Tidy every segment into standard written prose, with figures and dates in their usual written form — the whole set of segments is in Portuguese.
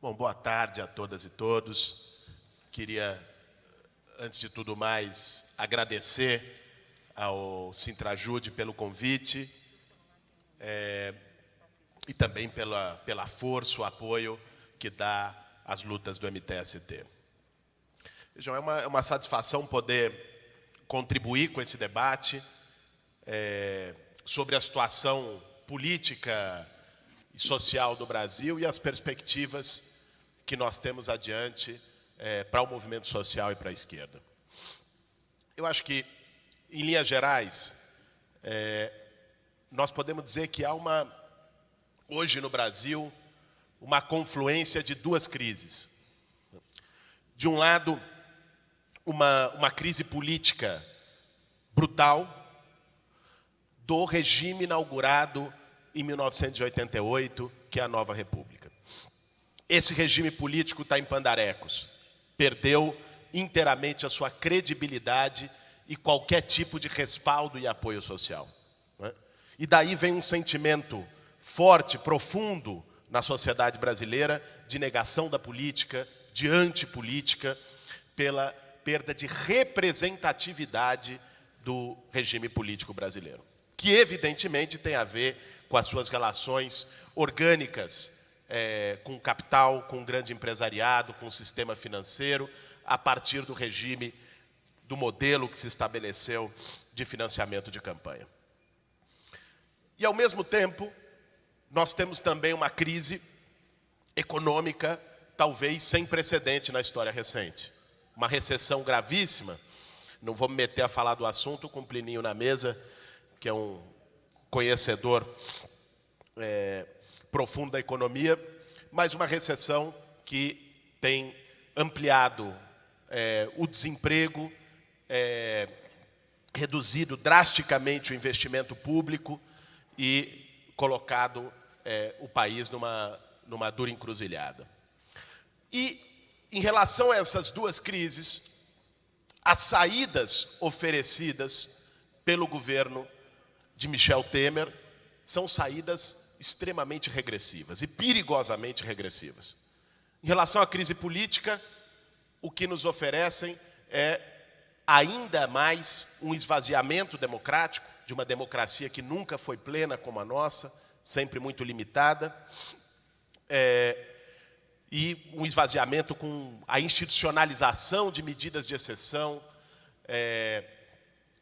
Bom, boa tarde a todas e todos. Queria, antes de tudo mais, agradecer ao Sintrajude pelo convite e também pela força, o apoio que dá às lutas do MTST. Vejam, é uma satisfação poder contribuir com esse debate sobre a situação política e social do Brasil e as perspectivas que nós temos adiante para o movimento social e para a esquerda. Eu acho que, em linhas gerais, nós podemos dizer que há hoje no Brasil, uma confluência de duas crises. De um lado, uma crise política brutal do regime inaugurado em 1988, que é a Nova República. Esse regime político está em pandarecos, perdeu inteiramente a sua credibilidade e qualquer tipo de respaldo e apoio social. E daí vem um sentimento forte, profundo na sociedade brasileira de negação da política, de antipolítica, pela perda de representatividade do regime político brasileiro, que evidentemente tem a ver com as suas relações orgânicas com o capital, com o grande empresariado, com o sistema financeiro, a partir do regime, do modelo que se estabeleceu de financiamento de campanha. E, ao mesmo tempo, nós temos também uma crise econômica, talvez sem precedente na história recente. Uma recessão gravíssima. Não vou me meter a falar do assunto com o Plininho na mesa, que é um conhecedor profundo da economia, mas uma recessão que tem ampliado o desemprego, reduzido drasticamente o investimento público e colocado o país numa dura encruzilhada. E, em relação a essas duas crises, as saídas oferecidas pelo governo de Michel Temer são saídas extremamente regressivas e perigosamente regressivas. Em relação à crise política, o que nos oferecem é ainda mais um esvaziamento democrático, de uma democracia que nunca foi plena como a nossa, sempre muito limitada, e um esvaziamento com a institucionalização de medidas de exceção,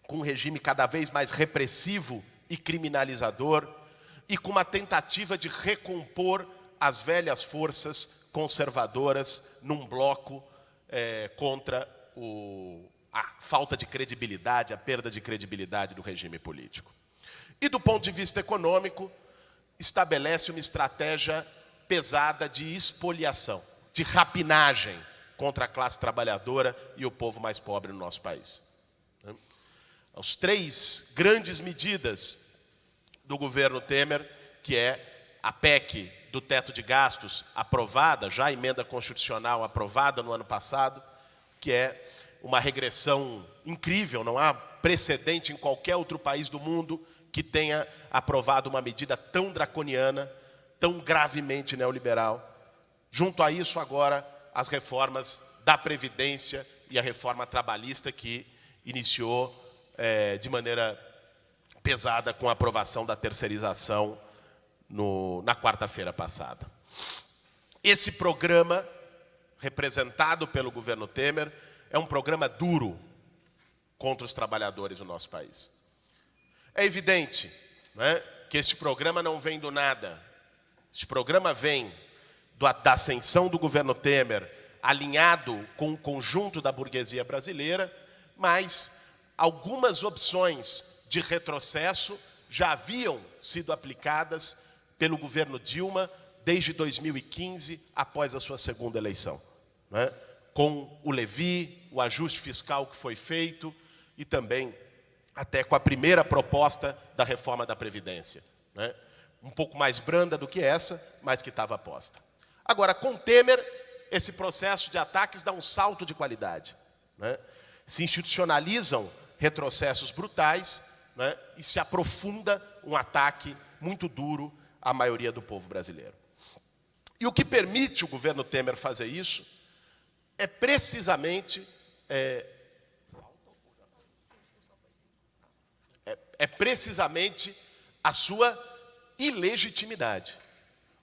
com um regime cada vez mais repressivo e criminalizador, e com uma tentativa de recompor as velhas forças conservadoras num bloco contra a falta de credibilidade, a perda de credibilidade do regime político. E, do ponto de vista econômico, estabelece uma estratégia pesada de espoliação, de rapinagem contra a classe trabalhadora e o povo mais pobre no nosso país. As três grandes medidas do governo Temer, que é a PEC do teto de gastos, aprovada, já a emenda constitucional aprovada no ano passado, que é uma regressão incrível, não há precedente em qualquer outro país do mundo que tenha aprovado uma medida tão draconiana, tão gravemente neoliberal. Junto a isso, agora, as reformas da Previdência e a reforma trabalhista que iniciou de maneira pesada com a aprovação da terceirização na quarta-feira passada. Esse programa, representado pelo governo Temer, é um programa duro contra os trabalhadores do nosso país. É evidente, que este programa não vem do nada. Este programa vem da ascensão do governo Temer, alinhado com o conjunto da burguesia brasileira, mas algumas opções de retrocesso já haviam sido aplicadas pelo governo Dilma desde 2015, após a sua segunda eleição. Com o Levi, o ajuste fiscal que foi feito e também até com a primeira proposta da reforma da Previdência. Um pouco mais branda do que essa, mas que estava posta. Agora, com Temer, esse processo de ataques dá um salto de qualidade. Se institucionalizam retrocessos brutais, e se aprofunda um ataque muito duro à maioria do povo brasileiro. E o que permite o governo Temer fazer isso é precisamente a sua ilegitimidade.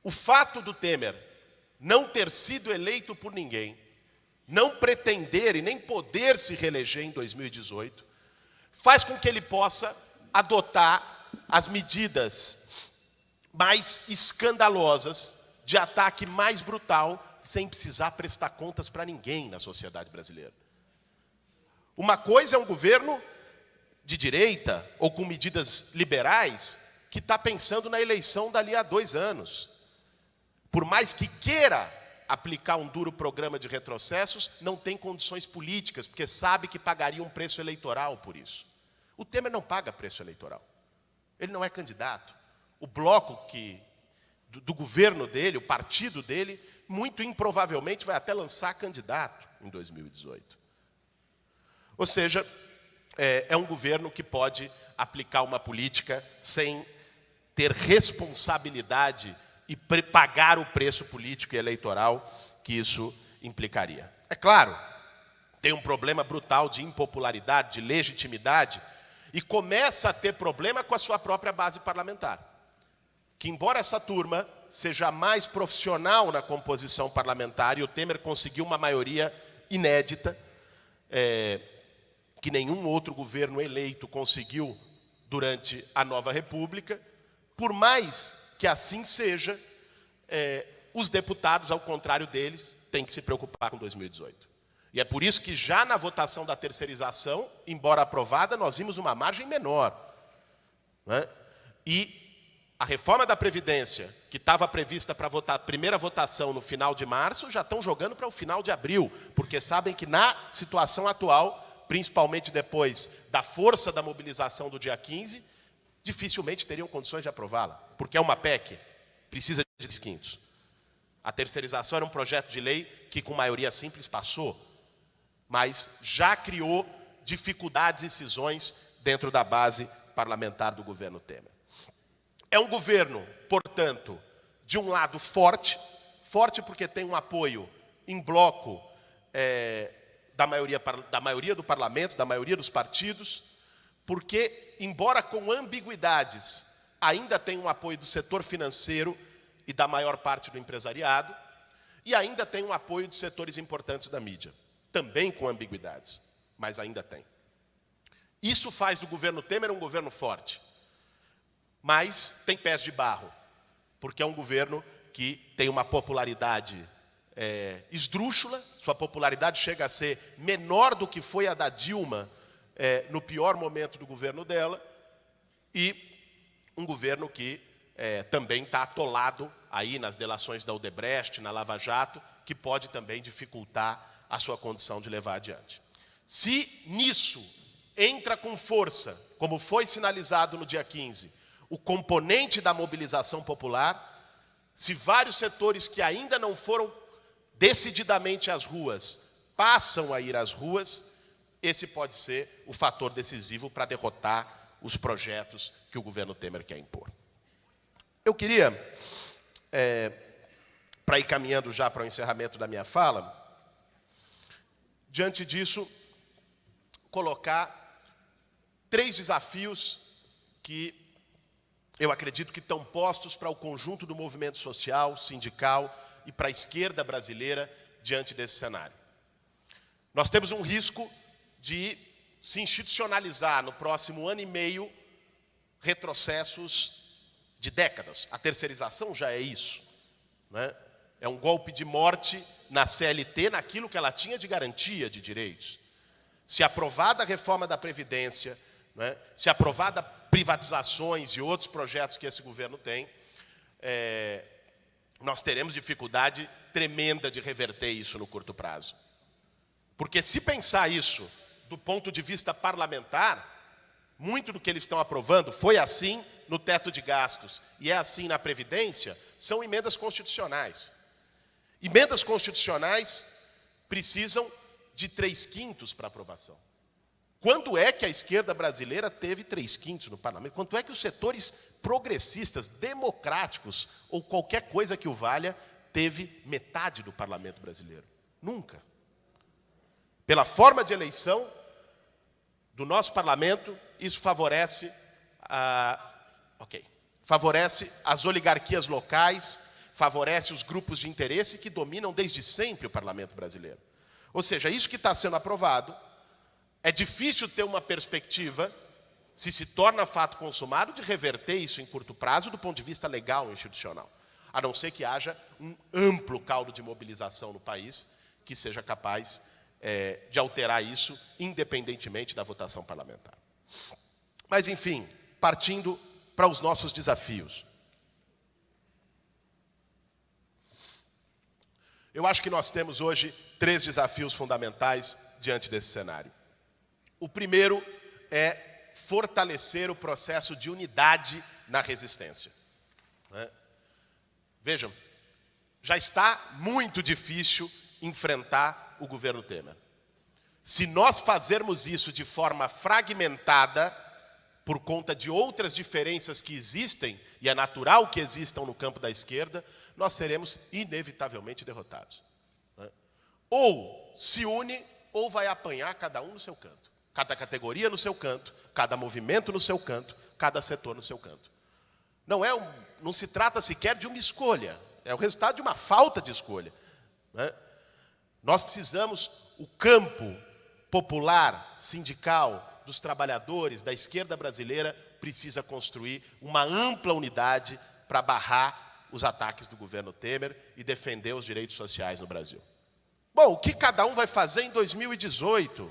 O fato do Temer não ter sido eleito por ninguém, não pretender e nem poder se reeleger em 2018, faz com que ele possa adotar as medidas mais escandalosas, de ataque mais brutal, sem precisar prestar contas para ninguém na sociedade brasileira. Uma coisa é um governo de direita, ou com medidas liberais, que está pensando na eleição dali a 2 anos. Por mais que queira aplicar um duro programa de retrocessos, não tem condições políticas, porque sabe que pagaria um preço eleitoral por isso. O Temer não paga preço eleitoral. Ele não é candidato. O bloco do governo dele, o partido dele, muito improvavelmente vai até lançar candidato em 2018. Ou seja, é um governo que pode aplicar uma política sem ter responsabilidade e pagar o preço político e eleitoral que isso implicaria. É claro, tem um problema brutal de impopularidade, de legitimidade, e começa a ter problema com a sua própria base parlamentar. Que embora essa turma seja mais profissional na composição parlamentar, e o Temer conseguiu uma maioria inédita, que nenhum outro governo eleito conseguiu durante a nova República, por mais que assim seja, os deputados, ao contrário deles, têm que se preocupar com 2018. E é por isso que já na votação da terceirização, embora aprovada, nós vimos uma margem menor, né? E a reforma da Previdência, que estava prevista para votar a primeira votação no final de março, já estão jogando para o final de abril, porque sabem que na situação atual, principalmente depois da força da mobilização do dia 15, dificilmente teriam condições de aprová-la, porque é uma PEC, precisa de 3/5. A terceirização era um projeto de lei que com maioria simples passou, mas já criou dificuldades e cisões dentro da base parlamentar do governo Temer. É um governo, portanto, de um lado forte porque tem um apoio em bloco da maioria do parlamento, da maioria dos partidos, porque, embora com ambiguidades, ainda tem um apoio do setor financeiro e da maior parte do empresariado, e ainda tem um apoio de setores importantes da mídia, também com ambiguidades, mas ainda tem. Isso faz do governo Temer um governo forte, mas tem pés de barro, porque é um governo que tem uma popularidade esdrúxula, sua popularidade chega a ser menor do que foi a da Dilma no pior momento do governo dela, e um governo que também está atolado aí nas delações da Odebrecht, na Lava Jato, que pode também dificultar a sua condição de levar adiante. Se nisso entra com força, como foi sinalizado no dia 15, o componente da mobilização popular, se vários setores que ainda não foram decididamente às ruas passam a ir às ruas, esse pode ser o fator decisivo para derrotar os projetos que o governo Temer quer impor. Eu queria, para ir caminhando já para o encerramento da minha fala, diante disso, colocar 3 desafios que eu acredito que estão postos para o conjunto do movimento social, sindical e para a esquerda brasileira diante desse cenário. Nós temos um risco de se institucionalizar no próximo ano e meio retrocessos de décadas. A terceirização já é isso, né? É um golpe de morte na CLT, naquilo que ela tinha de garantia de direitos. Se aprovada a reforma da Previdência, né, se aprovada privatizações e outros projetos que esse governo tem, nós teremos dificuldade tremenda de reverter isso no curto prazo. Porque se pensar isso do ponto de vista parlamentar, muito do que eles estão aprovando foi assim no teto de gastos e é assim na Previdência, são emendas constitucionais. Emendas constitucionais precisam de 3/5 para aprovação. Quando é que a esquerda brasileira teve 3/5 no parlamento? Quanto é que os setores progressistas, democráticos, ou qualquer coisa que o valha, teve metade do parlamento brasileiro. Nunca. Pela forma de eleição do nosso parlamento, isso favorece favorece as oligarquias locais, favorece os grupos de interesse que dominam desde sempre o parlamento brasileiro. Ou seja, isso que está sendo aprovado, é difícil ter uma perspectiva, se torna fato consumado, de reverter isso em curto prazo do ponto de vista legal e institucional. A não ser que haja um amplo caldo de mobilização no país que seja capaz de alterar isso, independentemente da votação parlamentar. Mas, enfim, partindo para os nossos desafios. Eu acho que nós temos hoje 3 desafios fundamentais diante desse cenário. O primeiro é fortalecer o processo de unidade na resistência. Vejam, já está muito difícil enfrentar o governo Temer. Se nós fazermos isso de forma fragmentada, por conta de outras diferenças que existem, e é natural que existam no campo da esquerda, nós seremos inevitavelmente derrotados. Ou se une, ou vai apanhar cada um no seu canto. Cada categoria no seu canto, cada movimento no seu canto, cada setor no seu canto. Não se trata sequer de uma escolha, é o resultado de uma falta de escolha. Nós precisamos, o campo popular, sindical, dos trabalhadores, da esquerda brasileira, precisa construir uma ampla unidade para barrar os ataques do governo Temer e defender os direitos sociais no Brasil. Bom, o que cada um vai fazer em 2018?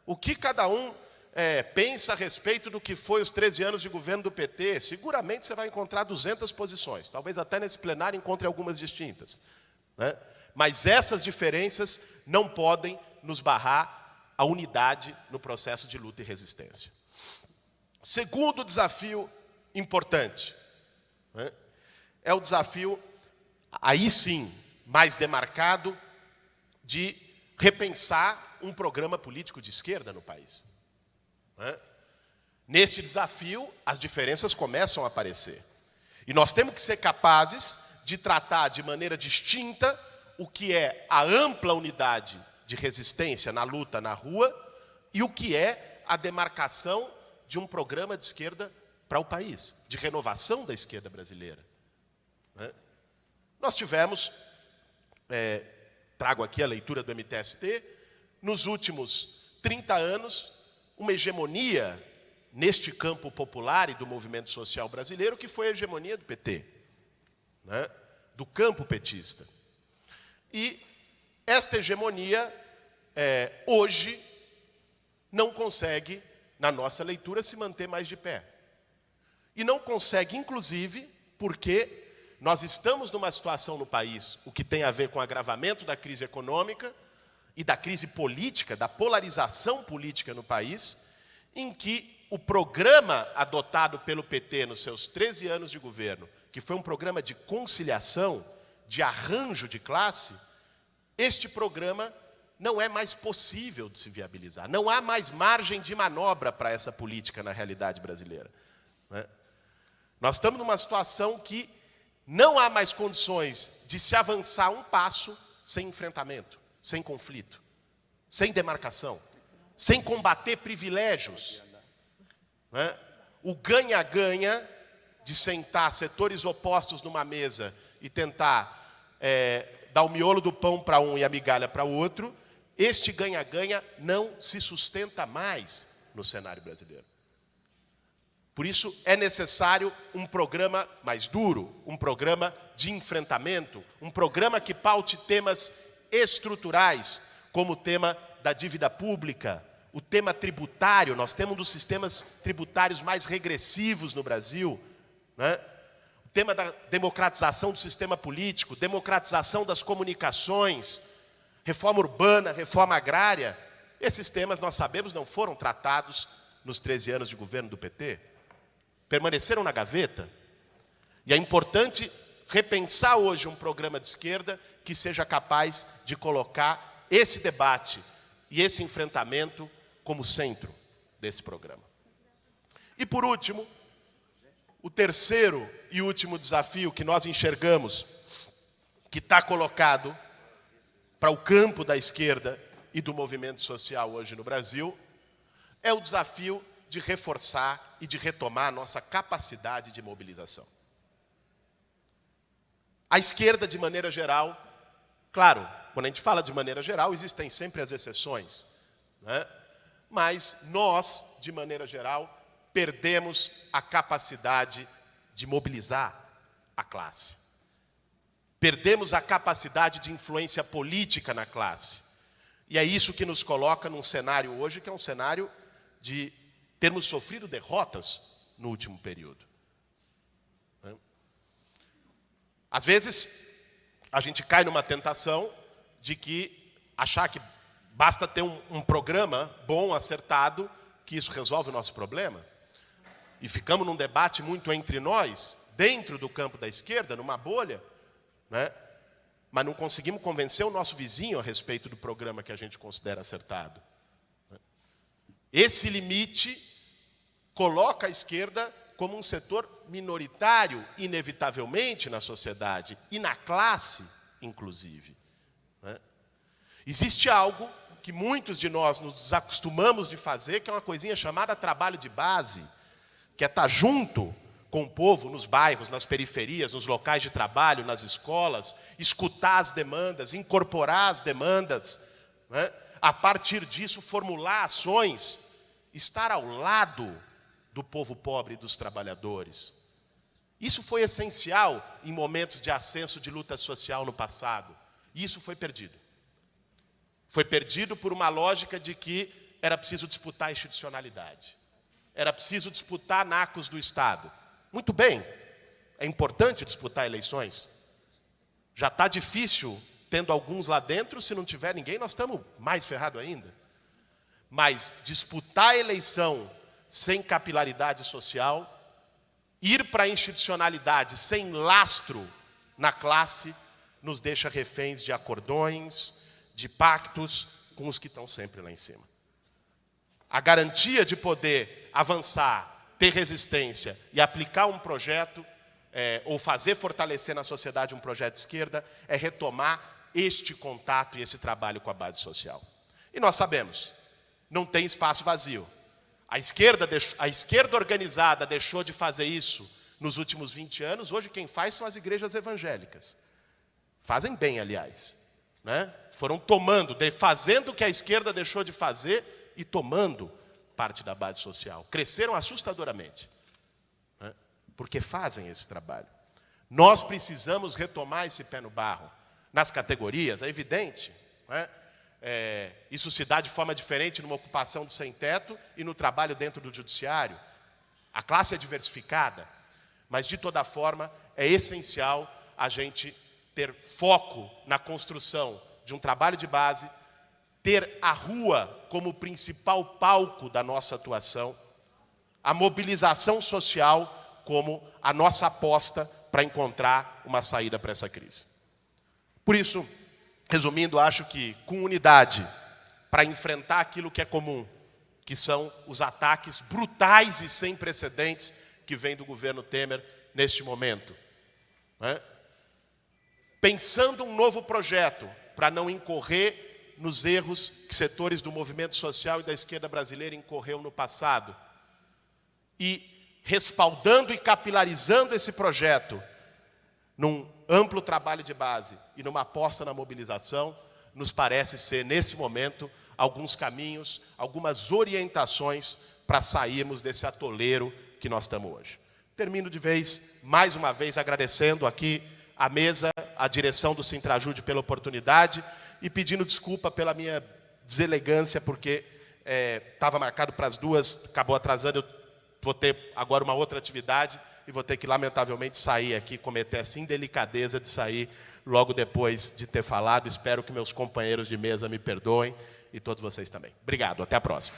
O que cada um pensa a respeito do que foi os 13 anos de governo do PT? Seguramente você vai encontrar 200 posições, talvez até nesse plenário encontre algumas distintas. Mas essas diferenças não podem nos barrar a unidade no processo de luta e resistência. Segundo desafio importante, é o desafio, aí sim, mais demarcado, de repensar um programa político de esquerda no país. Neste desafio, as diferenças começam a aparecer. E nós temos que ser capazes de tratar de maneira distinta o que é a ampla unidade de resistência na luta na rua e o que é a demarcação de um programa de esquerda para o país, de renovação da esquerda brasileira. Nós tivemos, trago aqui a leitura do MTST, nos últimos 30 anos, uma hegemonia neste campo popular e do movimento social brasileiro, que foi a hegemonia do PT, do campo petista. E esta hegemonia, hoje, não consegue, na nossa leitura, se manter mais de pé. E não consegue, inclusive, porque nós estamos numa situação no país, o que tem a ver com o agravamento da crise econômica e da crise política, da polarização política no país, em que o programa adotado pelo PT nos seus 13 anos de governo, que foi um programa de conciliação, de arranjo de classe, este programa não é mais possível de se viabilizar. Não há mais margem de manobra para essa política na realidade brasileira. Nós estamos numa situação que não há mais condições de se avançar um passo sem enfrentamento, sem conflito, sem demarcação, sem combater privilégios. O ganha-ganha de sentar setores opostos numa mesa e tentar dar o miolo do pão para um e a migalha para o outro, este ganha-ganha não se sustenta mais no cenário brasileiro. Por isso, é necessário um programa mais duro, um programa de enfrentamento, um programa que paute temas estruturais, como o tema da dívida pública, o tema tributário. Nós temos um dos sistemas tributários mais regressivos no Brasil, o tema da democratização do sistema político, democratização das comunicações, reforma urbana, reforma agrária. Esses temas, nós sabemos, não foram tratados nos 13 anos de governo do PT. Permaneceram na gaveta. E é importante repensar hoje um programa de esquerda que seja capaz de colocar esse debate e esse enfrentamento como centro desse programa. E por último, o terceiro e último desafio que nós enxergamos que está colocado para o campo da esquerda e do movimento social hoje no Brasil é o desafio de reforçar e de retomar a nossa capacidade de mobilização. A esquerda, de maneira geral, claro, quando a gente fala de maneira geral, existem sempre as exceções, né? Mas nós, de maneira geral, perdemos a capacidade de mobilizar a classe. Perdemos a capacidade de influência política na classe. E é isso que nos coloca num cenário hoje, que é um cenário de termos sofrido derrotas no último período. Às vezes, a gente cai numa tentação de que achar que basta ter um programa bom, acertado, que isso resolve o nosso problema. E ficamos num debate muito entre nós, dentro do campo da esquerda, numa bolha, né? Mas não conseguimos convencer o nosso vizinho a respeito do programa que a gente considera acertado. Esse limite coloca a esquerda como um setor minoritário, inevitavelmente, na sociedade, e na classe, inclusive. Né? Existe algo que muitos de nós nos desacostumamos de fazer, que é uma coisinha chamada trabalho de base, que é estar junto com o povo nos bairros, nas periferias, nos locais de trabalho, nas escolas, escutar as demandas, incorporar as demandas, né? A partir disso formular ações, estar ao lado do povo pobre e dos trabalhadores. Isso foi essencial em momentos de ascenso de luta social no passado. E isso foi perdido. Foi perdido por uma lógica de que era preciso disputar a institucionalidade. Era preciso disputar nacos do Estado. Muito bem, é importante disputar eleições. Já está difícil, tendo alguns lá dentro, se não tiver ninguém, nós estamos mais ferrados ainda. Mas disputar a eleição sem capilaridade social, ir para a institucionalidade sem lastro na classe, nos deixa reféns de acordões, de pactos com os que estão sempre lá em cima. A garantia de poder avançar, ter resistência e aplicar um projeto, ou fazer fortalecer na sociedade um projeto de esquerda, é retomar este contato e esse trabalho com a base social. E nós sabemos, não tem espaço vazio. A esquerda organizada deixou de fazer isso nos últimos 20 anos, hoje quem faz são as igrejas evangélicas. Fazem bem, aliás. Né? Foram tomando, fazendo o que a esquerda deixou de fazer e tomando parte da base social. Cresceram assustadoramente, né? Porque fazem esse trabalho. Nós precisamos retomar esse pé no barro. Nas categorias, é evidente, né? Isso se dá de forma diferente numa ocupação de sem-teto e no trabalho dentro do judiciário. A classe é diversificada, mas de toda forma é essencial a gente ter foco na construção de um trabalho de base, ter a rua como principal palco da nossa atuação, a mobilização social como a nossa aposta para encontrar uma saída para essa crise. Por isso, resumindo, acho que com unidade, para enfrentar aquilo que é comum, que são os ataques brutais e sem precedentes que vêm do governo Temer neste momento, né? Pensando um novo projeto para não incorrer nos erros que setores do movimento social e da esquerda brasileira incorreu no passado, e respaldando e capilarizando esse projeto num amplo trabalho de base e numa aposta na mobilização, nos parece ser, nesse momento, alguns caminhos, algumas orientações para sairmos desse atoleiro que nós estamos hoje. Termino de vez, mais uma vez, agradecendo aqui a mesa, a direção do Sintrajude pela oportunidade e pedindo desculpa pela minha deselegância, porque estava marcado para as 2, acabou atrasando, eu vou ter agora uma outra atividade e vou ter que, lamentavelmente, sair aqui, cometer essa indelicadeza de sair logo depois de ter falado. Espero que meus companheiros de mesa me perdoem e todos vocês também. Obrigado, até a próxima.